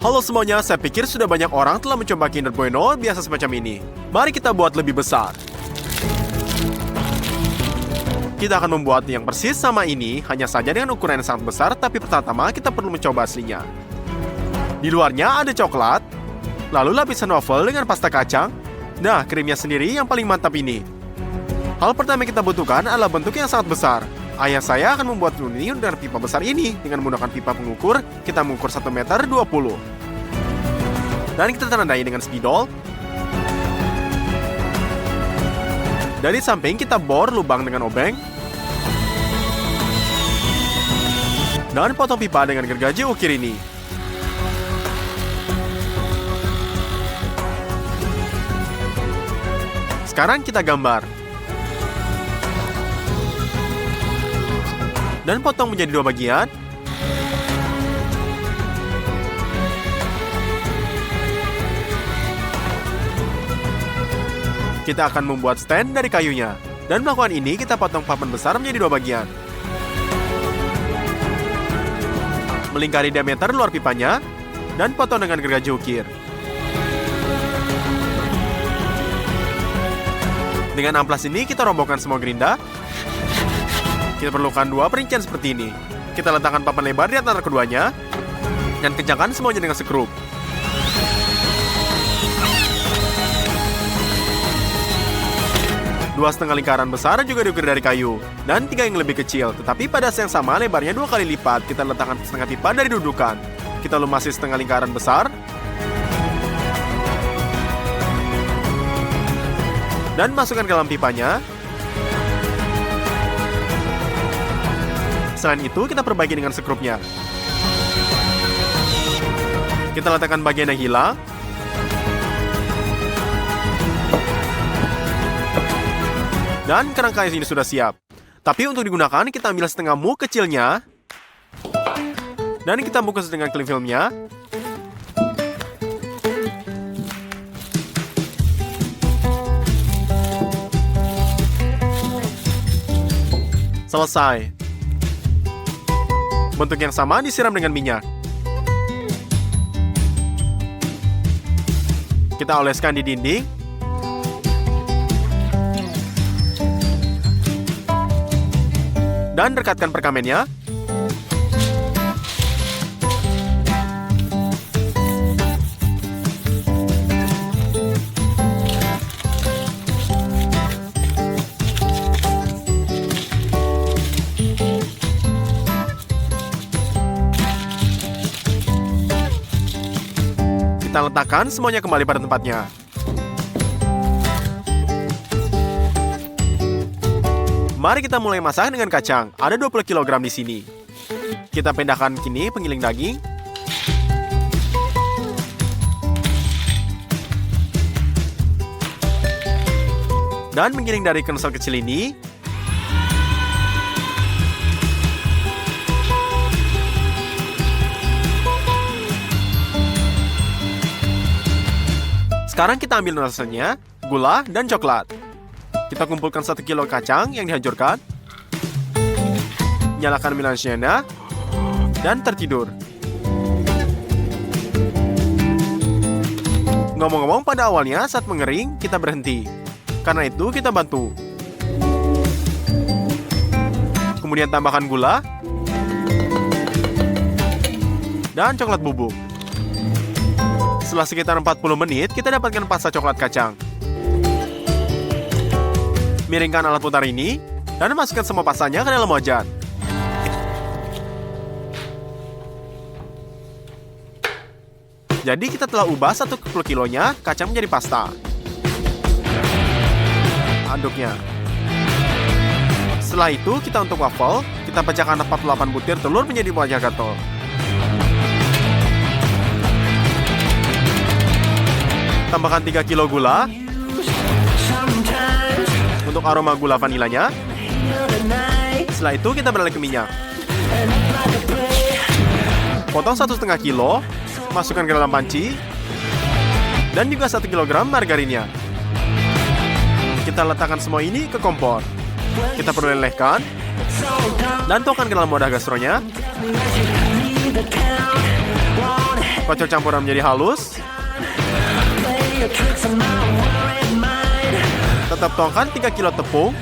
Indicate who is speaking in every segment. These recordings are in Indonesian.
Speaker 1: Halo semuanya, saya pikir sudah banyak orang telah mencoba Kinder Bueno biasa semacam ini. Mari kita buat lebih besar. Kita akan membuat yang persis sama ini, hanya saja dengan ukuran yang sangat besar, tapi pertama kita perlu mencoba aslinya. Di luarnya ada coklat, lalu lapisan waffle dengan pasta kacang. Nah, krimnya sendiri yang paling mantap ini. Hal pertama yang kita butuhkan adalah bentuk yang sangat besar. Ayah saya akan membuat ini dengan pipa besar ini. Dengan menggunakan pipa pengukur, kita mengukur 1,20 meter. Dan kita tandai dengan spidol. Dari samping kita bor lubang dengan obeng. Dan potong pipa dengan gergaji ukir ini. Sekarang kita gambar. Dan potong menjadi 2 bagian. Kita akan membuat stand dari kayunya. Dan melakukan ini, kita potong papan besar menjadi 2 bagian. Melingkari diameter luar pipanya, dan potong dengan gergaji ukir. Dengan amplas ini, kita rombongkan semua gerinda. Kita perlukan 2 perincian seperti ini. Kita letakkan papan lebar di antara keduanya, dan kencangkan semuanya dengan skrup. Dua setengah lingkaran besar juga diukir dari kayu, dan 3 yang lebih kecil, tetapi pada yang sama lebarnya 2 kali lipat. Kita letakkan setengah pipa dari dudukan. Kita lumasi setengah lingkaran besar, dan masukkan ke dalam pipanya. Selain itu, kita perbaiki dengan skrupnya. Kita letakkan bagian yang hilang. Dan kerangka ini sudah siap. Tapi untuk digunakan, kita ambil setengah mu kecilnya. Dan kita bungkus dengan cling filmnya. Selesai. Bentuk yang sama disiram dengan minyak. Kita oleskan di dinding. Dan rekatkan perkamennya. Kita letakkan semuanya kembali pada tempatnya. Mari kita mulai masak dengan kacang. Ada 20 kg di sini. Kita pindahkan kini penggiling daging. Dan menggiling dari kensel kecil ini. Sekarang kita ambil rasanya, gula, dan coklat. Kita kumpulkan 1 kilo kacang yang dihancurkan. Nyalakan melange-nya dan tertidur. Ngomong-ngomong, pada awalnya saat mengering kita berhenti. Karena itu kita bantu. Kemudian tambahkan gula dan coklat bubuk. Setelah sekitar 40 menit, kita dapatkan pasta coklat kacang. Miringkan alat putar ini, dan masukkan semua pastanya ke dalam wajan. Jadi kita telah ubah 1 kilonya kacang menjadi pasta. Aduknya. Setelah itu, kita untuk waffle, kita pecahkan 48 butir telur menjadi wajah gatel. Tambahkan 3 kilo gula. Untuk aroma gula vanilanya. Setelah itu kita beralih ke minyak. Potong 1,5 kilo, masukkan ke dalam panci, dan juga 1 kilogram margarinnya. Kita letakkan semua ini ke kompor. Kita perlu lelehkan, dan tuangkan ke dalam wadah gastronya. Kocok campuran menjadi halus. Tetap tuangkan 3 kilo tepung.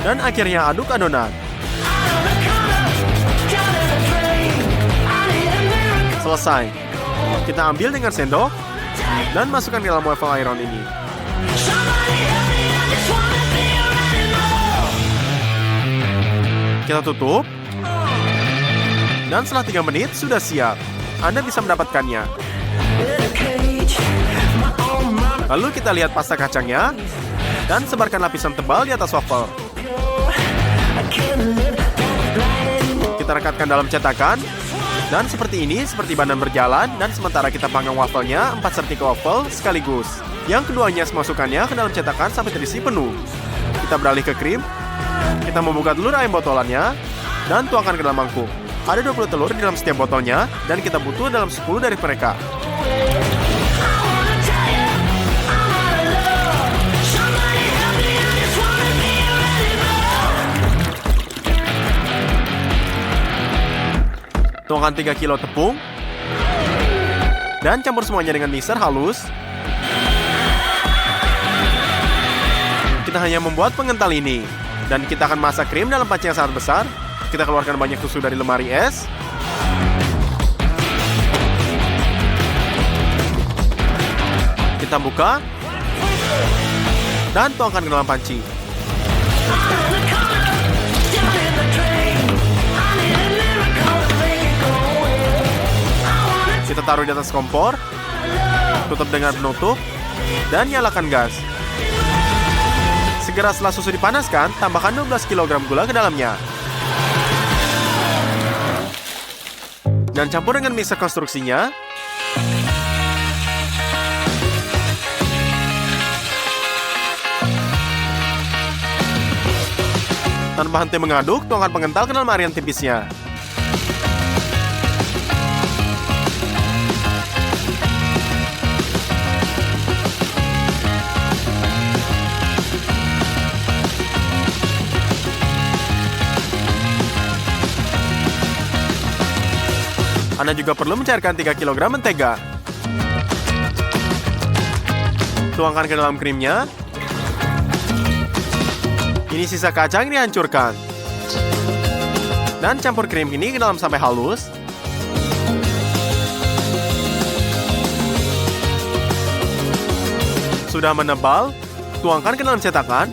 Speaker 1: Dan akhirnya aduk adonan. Selesai. Kita ambil dengan sendok dan masukkan ke dalam waffle iron ini. Kita tutup. Dan setelah 3 menit sudah siap. Anda bisa mendapatkannya. Lalu kita lihat pasta kacangnya dan sebarkan lapisan tebal di atas waffle. Kita rekatkan dalam cetakan. Dan seperti ini, seperti badan berjalan, dan sementara kita panggang wafelnya 4 sertik waffle sekaligus. Yang keduanya masukkannya ke dalam cetakan sampai terisi penuh. Kita beralih ke krim. Kita membuka telur ayam botolannya dan tuangkan ke dalam mangkuk. Ada 20 telur di dalam setiap botolnya dan kita butuh dalam 10 dari mereka. Tuangkan 3 kilo tepung dan campur semuanya dengan mixer halus. Kita hanya membuat pengental ini dan kita akan masak krim dalam panci yang sangat besar. Kita keluarkan banyak susu dari lemari es. Kita buka dan tuangkan ke dalam panci. Kita taruh di atas kompor, tutup dengan penutup, dan nyalakan gas. Segera setelah susu dipanaskan, tambahkan 12 kg gula ke dalamnya. Dan campur dengan mixer konstruksinya. Tanpa henti mengaduk, tuangkan pengental ke dalam area tipisnya. Anda juga perlu mencairkan 3 kg mentega. Tuangkan ke dalam krimnya. Ini sisa kacang yang dihancurkan. Dan campur krim ini ke dalam sampai halus. Sudah menebal, tuangkan ke dalam cetakan.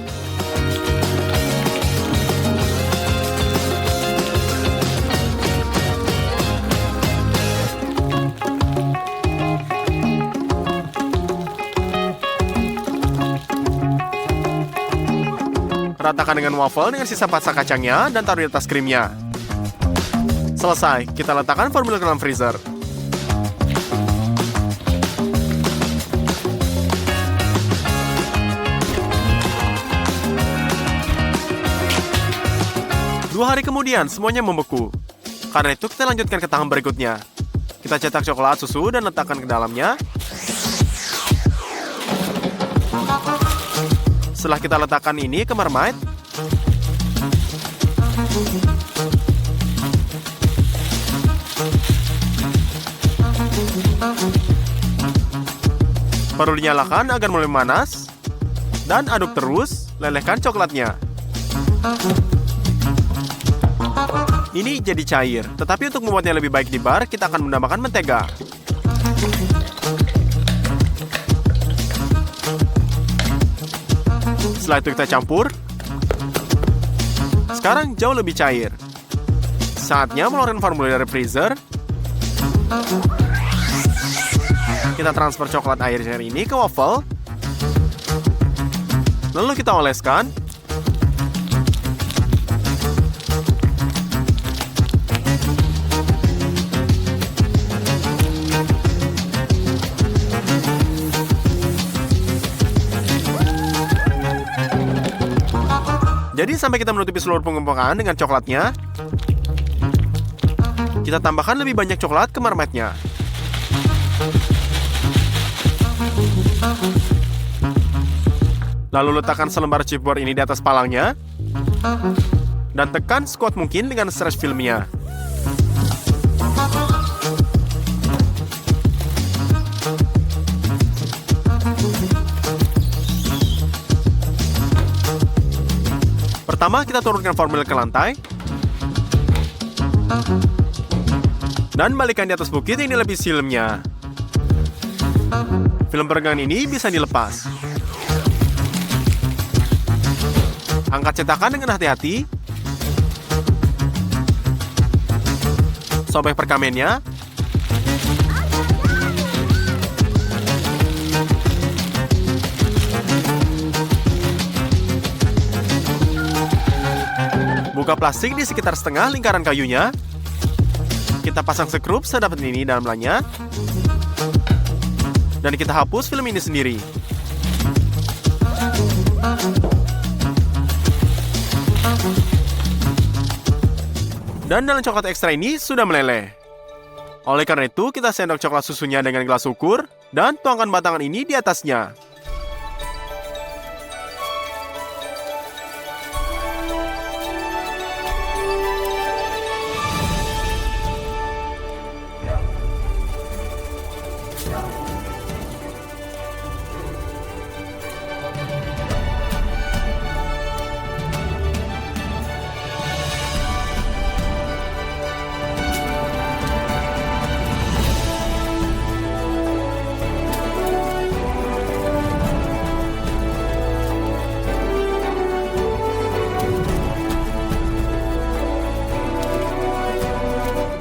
Speaker 1: Ratakan dengan waffle dengan sisa pasta kacangnya dan taruh di atas krimnya. Selesai, kita letakkan formula ke dalam freezer. Dua hari kemudian, semuanya membeku. Karena itu, kita lanjutkan ke tahap berikutnya. Kita cetak coklat susu dan letakkan ke dalamnya. Setelah kita letakkan ini ke marmite, perlu dinyalakan agar mulai memanas, dan aduk terus, lelehkan coklatnya. Ini jadi cair, tetapi untuk membuatnya lebih baik di bar, kita akan menambahkan mentega. Setelah itu kita campur. Sekarang jauh lebih cair. Saatnya mengeluarkan formula dari freezer. Kita transfer coklat airnya ini ke waffle. Lalu kita oleskan. Jadi sampai kita menutupi seluruh pengembangan dengan coklatnya, kita tambahkan lebih banyak coklat ke marmite-nya. Lalu letakkan selembar chipboard ini di atas palangnya, dan tekan sekuat mungkin dengan stretch filmnya. Pertama, kita turunkan formulir ke lantai. Dan balikkan di atas bukit ini lapis filmnya. Film peregangan ini bisa dilepas. Angkat cetakan dengan hati-hati. Sobek perkamennya. Buka plastik di sekitar setengah lingkaran kayunya. Kita pasang sekrup sedapat ini dalam dalamnya. Dan kita hapus film ini sendiri. Dan dalam coklat ekstra ini sudah meleleh. Oleh karena itu, kita sendok coklat susunya dengan gelas ukur dan tuangkan batangan ini di atasnya.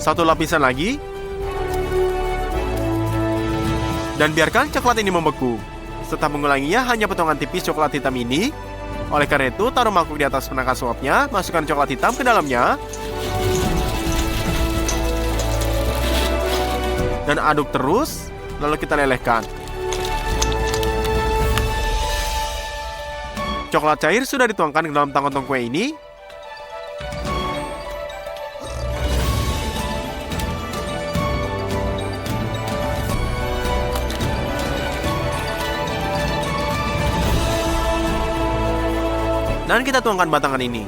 Speaker 1: Satu lapisan lagi. Dan biarkan coklat ini membeku. Setelah mengulanginya hanya potongan tipis coklat hitam ini. Oleh karena itu, taruh mangkuk di atas penangkas suapnya, masukkan coklat hitam ke dalamnya. Dan aduk terus, lalu kita lelehkan. Coklat cair sudah dituangkan ke dalam tong-tong kue ini. Dan kita tuangkan batangan ini.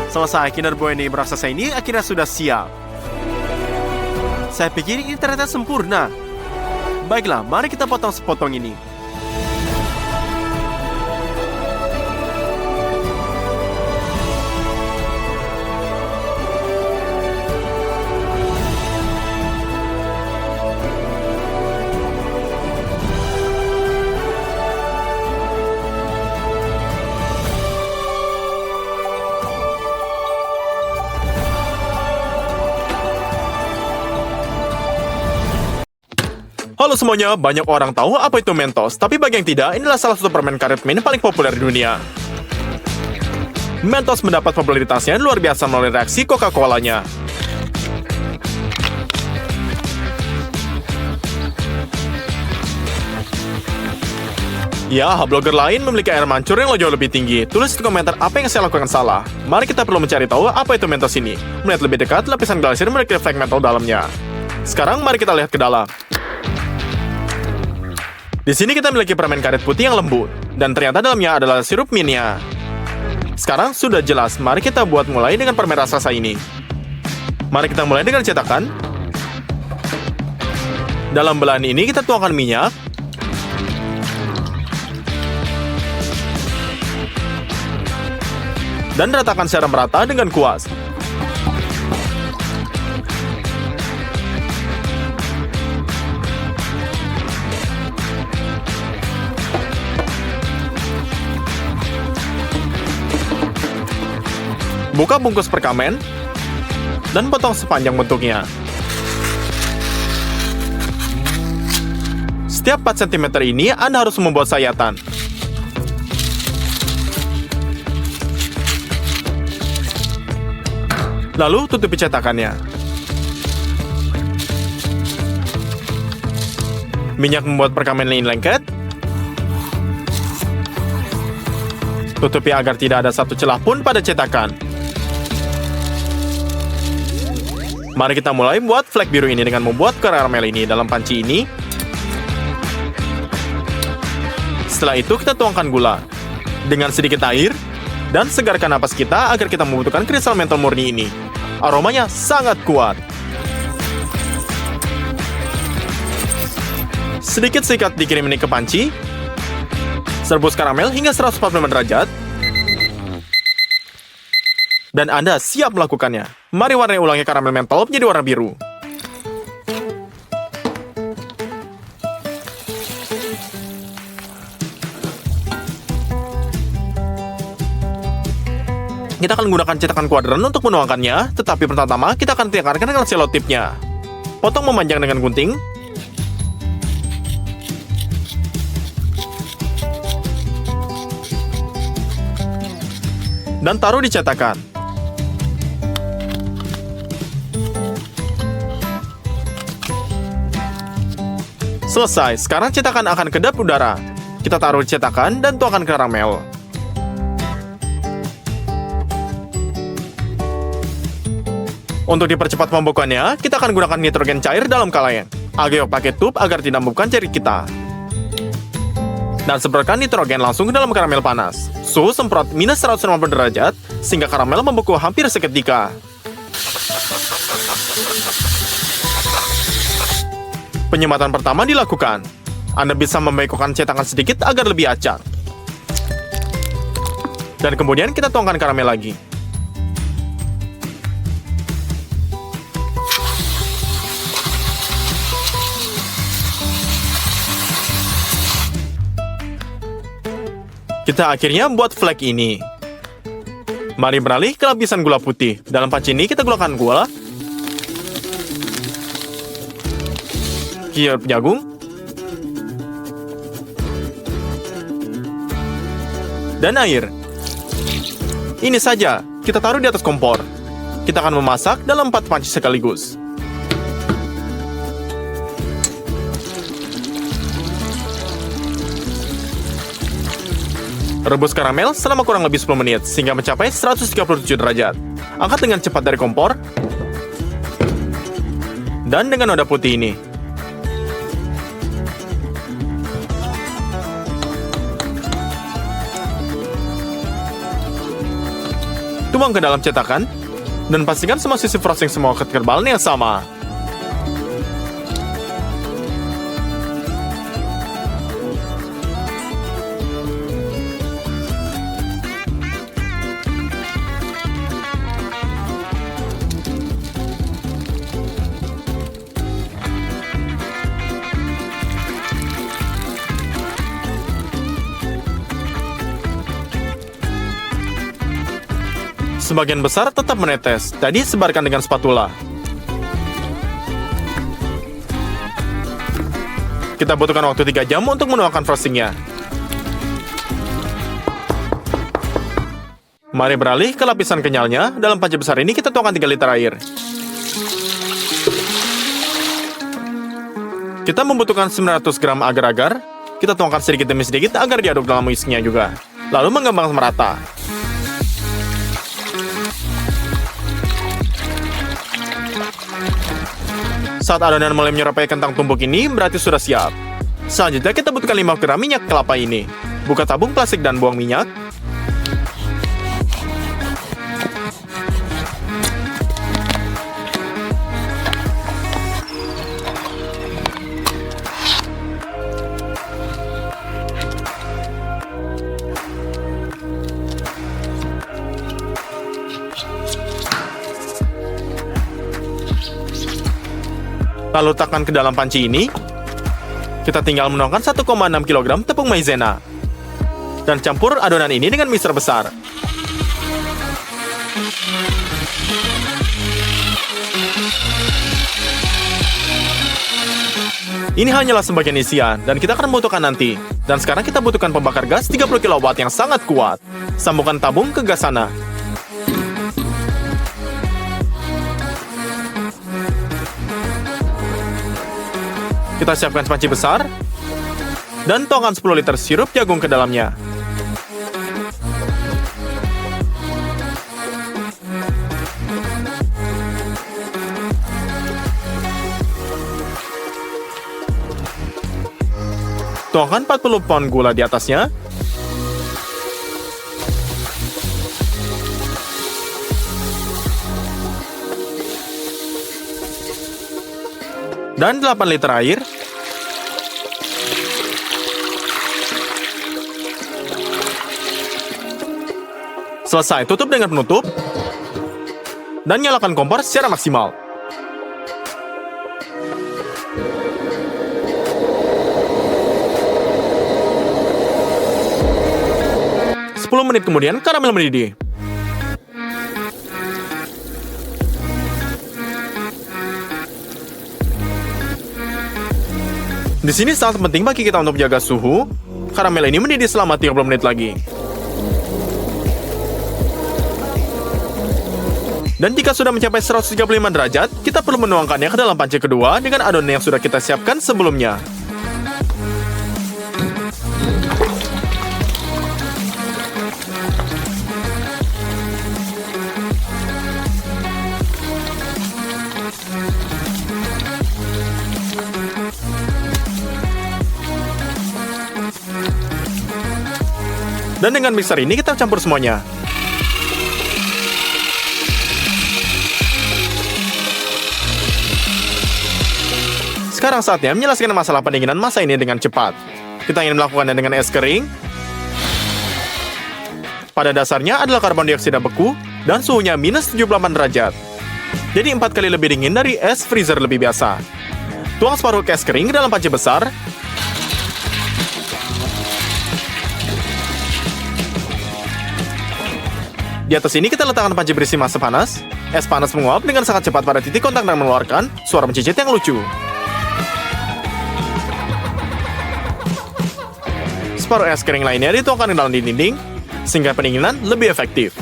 Speaker 1: Selesai, Kinder Bueno raksasa ini akhirnya sudah siap. Saya pikir ini ternyata sempurna. Baiklah, mari kita potong sepotong ini. Halo semuanya, banyak orang tahu apa itu Mentos, tapi bagi yang tidak, inilah salah satu permen karet mini paling populer di dunia. Mentos mendapat popularitasnya luar biasa melalui reaksi Coca-Colanya. Ya, blogger lain memiliki air mancur yang jauh lebih tinggi. Tulis di komentar apa yang saya lakukan salah. Mari kita perlu mencari tahu apa itu Mentos ini. Melihat lebih dekat, lapisan glasir memiliki efek metal dalamnya. Sekarang mari kita lihat ke dalam. Di sini kita memiliki permen karet putih yang lembut, dan ternyata dalamnya adalah sirup minyak. Sekarang sudah jelas, mari kita buat mulai dengan permen raksasa ini. Mari kita mulai dengan cetakan. Dalam belahan ini kita tuangkan minyak. Dan ratakan secara merata dengan kuas. Buka bungkus perkamen dan potong sepanjang bentuknya. Setiap 4 cm ini Anda harus membuat sayatan. Lalu tutupi cetakannya. Minyak membuat perkamen ini lengket. Tutupi agar tidak ada satu celah pun pada cetakan. Mari kita mulai buat flek biru ini dengan membuat karamel ini dalam panci ini. Setelah itu kita tuangkan gula dengan sedikit air dan segarkan napas kita agar kita membutuhkan kristal mentol murni ini. Aromanya sangat kuat. Sedikit sikat dikirim ini ke panci. Rebus karamel hingga 145 derajat. Dan Anda siap melakukannya. Mari warnai ulangi karamel mentol menjadi warna biru. Kita akan menggunakan cetakan kuadran untuk menuangkannya, tetapi pertama kita akan tekankan dengan selotipnya. Potong memanjang dengan gunting. Dan taruh di cetakan. Selesai, sekarang cetakan akan kedap udara. Kita taruh di cetakan dan tuangkan karamel. Untuk dipercepat pembekuannya, kita akan gunakan nitrogen cair dalam kaleng. Agak pakai tube agar tidak membuka jari kita. Dan semprotkan nitrogen langsung ke dalam karamel panas. Suhu semprot minus 150 derajat, sehingga karamel membeku hampir seketika. Penyematan pertama dilakukan. Anda bisa membekukan cetakan sedikit agar lebih acak. Dan kemudian kita tuangkan karamel lagi. Kita akhirnya buat flake ini. Mari beralih ke lapisan gula putih. Dalam panci ini kita gulakan gula, sirup jagung, dan air. Ini saja, kita taruh di atas kompor. Kita akan memasak dalam 4 panci sekaligus. Rebus karamel selama kurang lebih 10 menit, sehingga mencapai 137 derajat. Angkat dengan cepat dari kompor. Dan dengan noda putih ini. Tuang ke dalam cetakan, dan pastikan semua sisi frosting semua ketebalan yang sama. Sebagian besar tetap menetes, jadi sebarkan dengan spatula. Kita butuhkan waktu 3 jam untuk menuangkan frostingnya. Mari beralih ke lapisan kenyalnya. Dalam panci besar ini kita tuangkan 3 liter air. Kita membutuhkan 900 gram agar-agar. Kita tuangkan sedikit demi sedikit agar diaduk dalam whisknya juga. Lalu mengembang merata. Saat adonan mulai menyerupai kentang tumbuk ini, berarti sudah siap. Selanjutnya kita butuhkan 5 gram minyak kelapa ini. Buka tabung plastik dan buang minyak. Lalu letakkan ke dalam panci ini. Kita tinggal menuangkan 1,6 kg tepung maizena. Dan campur adonan ini dengan mixer besar. Ini hanyalah sebagian isian, dan kita akan membutuhkan nanti. Dan sekarang kita butuhkan pembakar gas 30 kW yang sangat kuat. Sambungkan tabung ke gas sana. Kita siapkan panci besar, dan tuangkan 10 liter sirup jagung ke dalamnya. Tuangkan 40 pound gula di atasnya. Dan 8 liter air. Selesai, tutup dengan penutup. Dan nyalakan kompor secara maksimal. Menit kemudian, karamel mendidih. Di sini sangat penting bagi kita untuk menjaga suhu. Karamel ini mendidih selama 30 menit lagi. Dan jika sudah mencapai 135 derajat, kita perlu menuangkannya ke dalam panci kedua dengan adonan yang sudah kita siapkan sebelumnya. Dan dengan mixer ini kita campur semuanya. Sekarang saatnya menyelesaikan masalah pendinginan masa ini dengan cepat. Kita ingin melakukannya dengan es kering. Pada dasarnya adalah karbon dioksida beku dan suhunya minus 78 derajat. Jadi 4 kali lebih dingin dari es freezer lebih biasa. Tuang separuh es kering ke dalam panci besar. Di atas ini kita letakkan panci berisi massa panas. Es panas menguap dengan sangat cepat pada titik kontak dan mengeluarkan suara mencicit yang lucu. Separuh es kering lainnya dituangkan ke dalam dinding, sehingga pendinginan lebih efektif.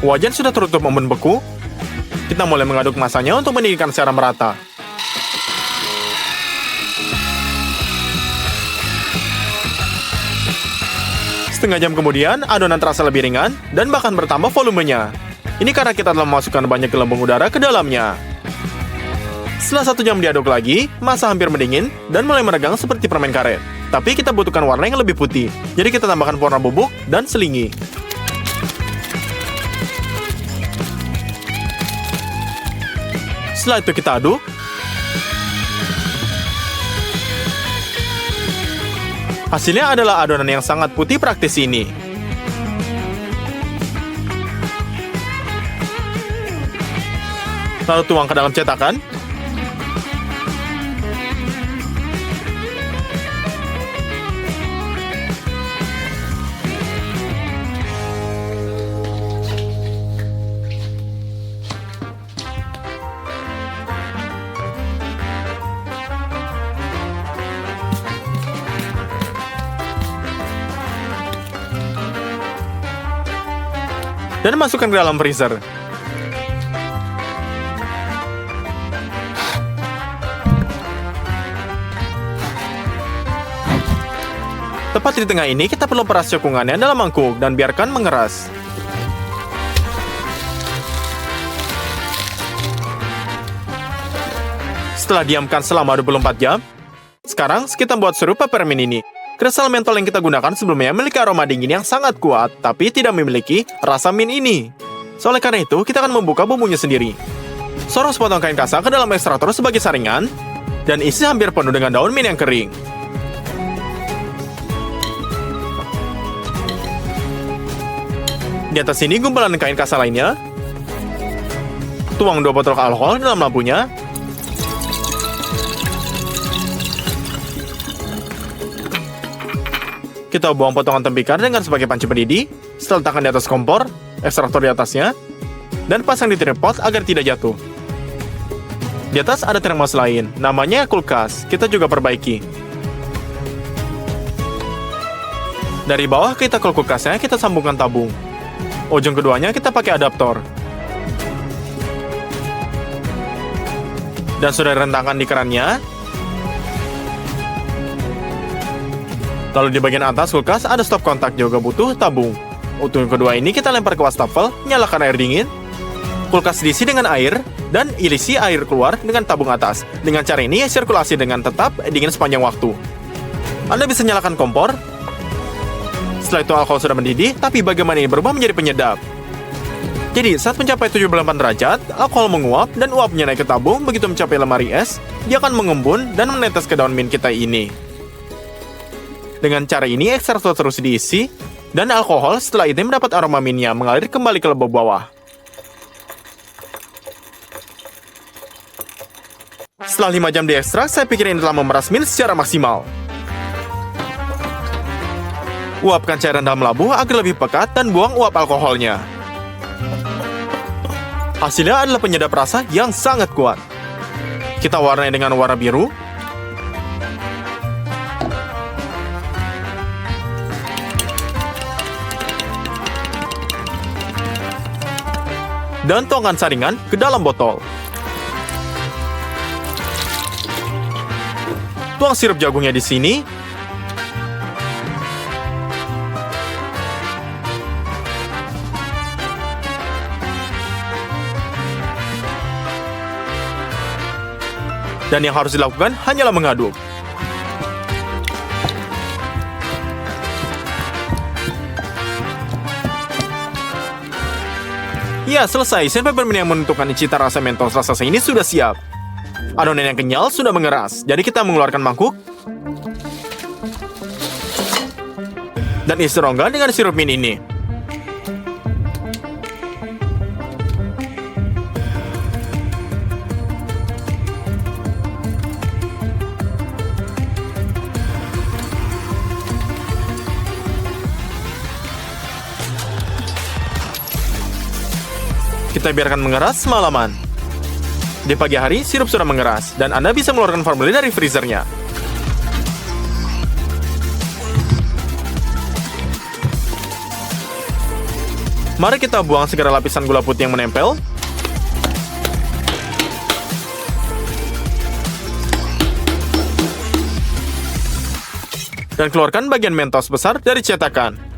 Speaker 1: Wajan sudah tertutup membeku. Kita mulai mengaduk masanya untuk mendidihkan secara merata. Setengah jam kemudian, adonan terasa lebih ringan dan bahkan bertambah volumenya. Ini karena kita telah memasukkan banyak gelembung udara ke dalamnya. Setelah 1 jam diaduk lagi, massa hampir mendingin dan mulai meregang seperti permen karet. Tapi kita butuhkan warna yang lebih putih, jadi kita tambahkan pewarna bubuk dan selingi. Setelah itu kita aduk. Hasilnya adalah adonan yang sangat putih praktis ini. Lalu tuang ke dalam cetakan. Dan masukkan ke dalam freezer. Tepat di tengah ini, kita perlu peras cekungannya dalam mangkuk dan biarkan mengeras. Setelah diamkan selama 24 jam, sekarang kita buat sirup peppermint ini. Kristal mentol yang kita gunakan sebelumnya memiliki aroma dingin yang sangat kuat, tapi tidak memiliki rasa mint ini. Oleh karena itu, kita akan membuka bumbunya sendiri. Sorot sepotong kain kasa ke dalam ekstraktor sebagai saringan, dan isi hampir penuh dengan daun mint yang kering. Di atas sini gumpalan kain kasa lainnya. Tuang 2 botol alkohol dalam lampunya. Kita buang potongan tembikar dengan sebagai panci pendidih. Setelah letakkan di atas kompor, ekstraktor di atasnya, dan pasang di tripod agar tidak jatuh. Di atas ada termos lain, namanya kulkas. Kita juga perbaiki. Dari bawah kita ke kulkasnya, kita sambungkan tabung. Ujung keduanya kita pakai adaptor. Dan sudah direntangkan di kerannya. Lalu di bagian atas kulkas ada stop kontak, juga butuh tabung. Ujung kedua ini kita lempar ke wastafel, nyalakan air dingin. Kulkas diisi dengan air, dan isi air keluar dengan tabung atas. Dengan cara ini, sirkulasi dengan tetap dingin sepanjang waktu. Anda bisa nyalakan kompor. Setelah itu alkohol sudah mendidih, tapi bagaimana ini berubah menjadi penyedap? Jadi, saat mencapai 78 derajat, alkohol menguap dan uapnya naik ke tabung. Begitu mencapai lemari es, dia akan mengembun dan menetes ke daun mint kita ini. Dengan cara ini, ekstrak terus diisi, dan alkohol setelah itu mendapat aroma mintnya mengalir kembali ke lubuk bawah. Setelah 5 jam diekstrak, saya pikir ini telah memeras mint secara maksimal. Uapkan cairan dalam labu agar lebih pekat dan buang uap alkoholnya. Hasilnya adalah penyedap rasa yang sangat kuat. Kita warnai dengan warna biru. Dan tuangkan saringan ke dalam botol. Tuang sirup jagungnya di sini. Dan yang harus dilakukan hanyalah mengaduk. Ya, selesai. Sandpaper mint yang menentukan cita rasa mentos raksasa ini sudah siap. Adonan yang kenyal sudah mengeras. Jadi kita mengeluarkan mangkuk. Dan isi rongga dengan sirup mint ini. Kita biarkan mengeras semalaman. Di pagi hari, sirup sudah mengeras, dan Anda bisa mengeluarkan formulir dari freezernya. Mari kita buang segala lapisan gula putih yang menempel. Dan keluarkan bagian mentos besar dari cetakan.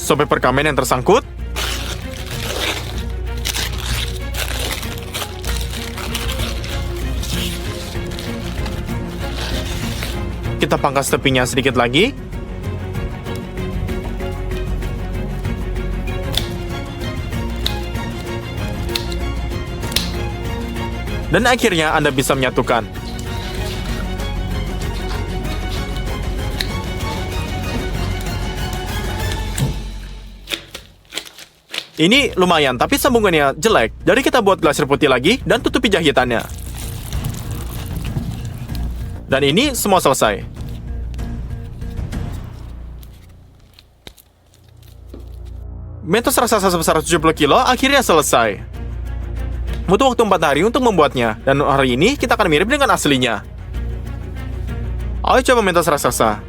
Speaker 1: Sampai perkamen yang tersangkut. Kita pangkas tepinya sedikit lagi. Dan akhirnya Anda bisa menyatukan. Ini lumayan, tapi sambungannya jelek. Jadi kita buat glasir putih lagi dan tutupi jahitannya. Dan ini semua selesai. Mentos raksasa sebesar 70 kilo akhirnya selesai. Butuh waktu 4 hari untuk membuatnya, dan hari ini kita akan mirip dengan aslinya. Ayo coba mentos raksasa.